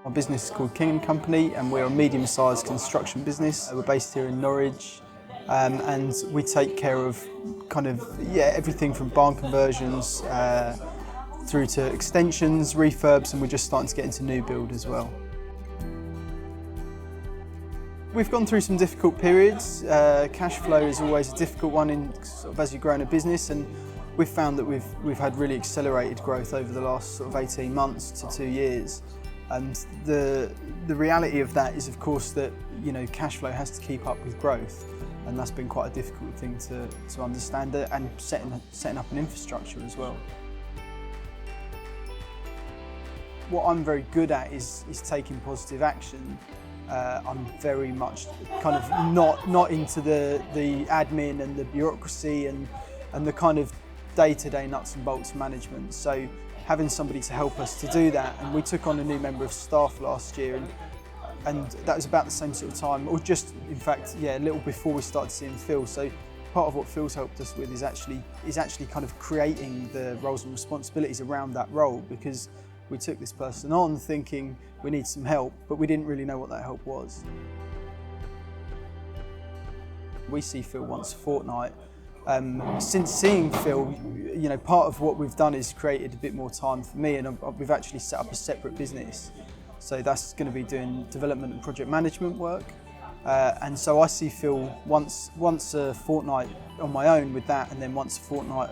Our business is called King & Company and we're a medium-sized construction business. We're based here in Norwich and we take care of everything from barn conversions through to extensions, refurbs, and we're just starting to get into new build as well. We've gone through some difficult periods. Cash flow is always a difficult one as you grow in a business, and we've found that we've had really accelerated growth over the last 18 months to 2 years. And the reality of that is, of course, that cash flow has to keep up with growth, and that's been quite a difficult thing to understand, and setting up an infrastructure as well. What I'm very good at is taking positive action. I'm very much not into the admin and the bureaucracy and the kind of day-to-day nuts and bolts management. So having somebody to help us to do that, and we took on a new member of staff last year, and that was about the same sort of time, or just in fact, a little before we started seeing Phil. So part of what Phil's helped us with is actually kind of creating the roles and responsibilities around that role, because we took this person on thinking we need some help, but we didn't really know what that help was. We see Phil once a fortnight. Since seeing Phil, part of what we've done is created a bit more time for me, and we've actually set up a separate business. So that's going to be doing development and project management work. And so I see Phil once a fortnight on my own with that, and then once a fortnight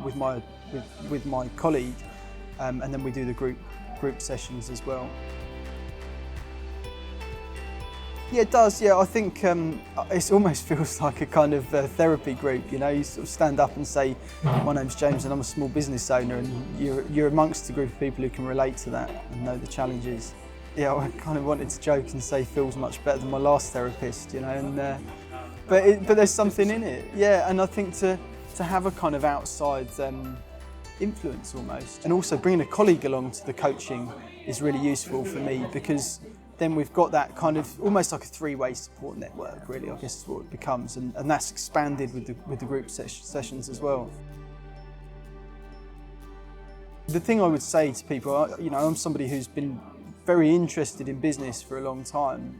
with my colleague. And then we do the group sessions as well. Yeah, it does. Yeah, I think it almost feels like a kind of therapy group. You sort of stand up and say, "My name's James, and I'm a small business owner," and you're amongst a group of people who can relate to that and know the challenges. Yeah, I kind of wanted to joke and say Phil's much better than my last therapist, but there's something in it. Yeah, and I think to have a kind of outside influence almost, and also bringing a colleague along to the coaching is really useful for me, because then we've got that kind of almost like a three-way support network, really, I guess is what it becomes, and that's expanded with the group sessions as well. The thing I would say to people, I'm somebody who's been very interested in business for a long time,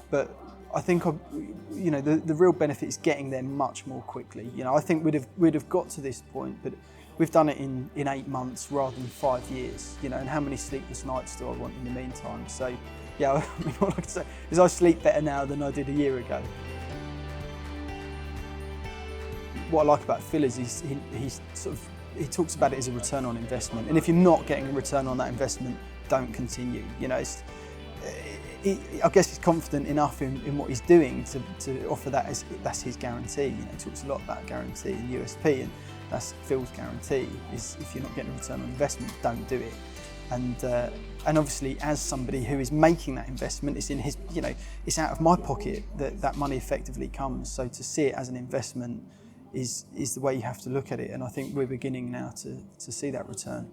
but I think the real benefit is getting there much more quickly. I think we'd have got to this point, but we've done it in 8 months rather than 5 years, and how many sleepless nights do I want in the meantime? So, yeah, what I could say is I sleep better now than I did a year ago. What I like about Phil is he talks about it as a return on investment, and if you're not getting a return on that investment, don't continue. I guess he's confident enough in what he's doing to offer that as that's his guarantee. He talks a lot about guarantee and USP, and that's Phil's guarantee, is if you're not getting a return on investment, don't do it. And obviously, as somebody who is making that investment, it's in his, it's out of my pocket that money effectively comes. So to see it as an investment is the way you have to look at it, and I think we're beginning now to see that return.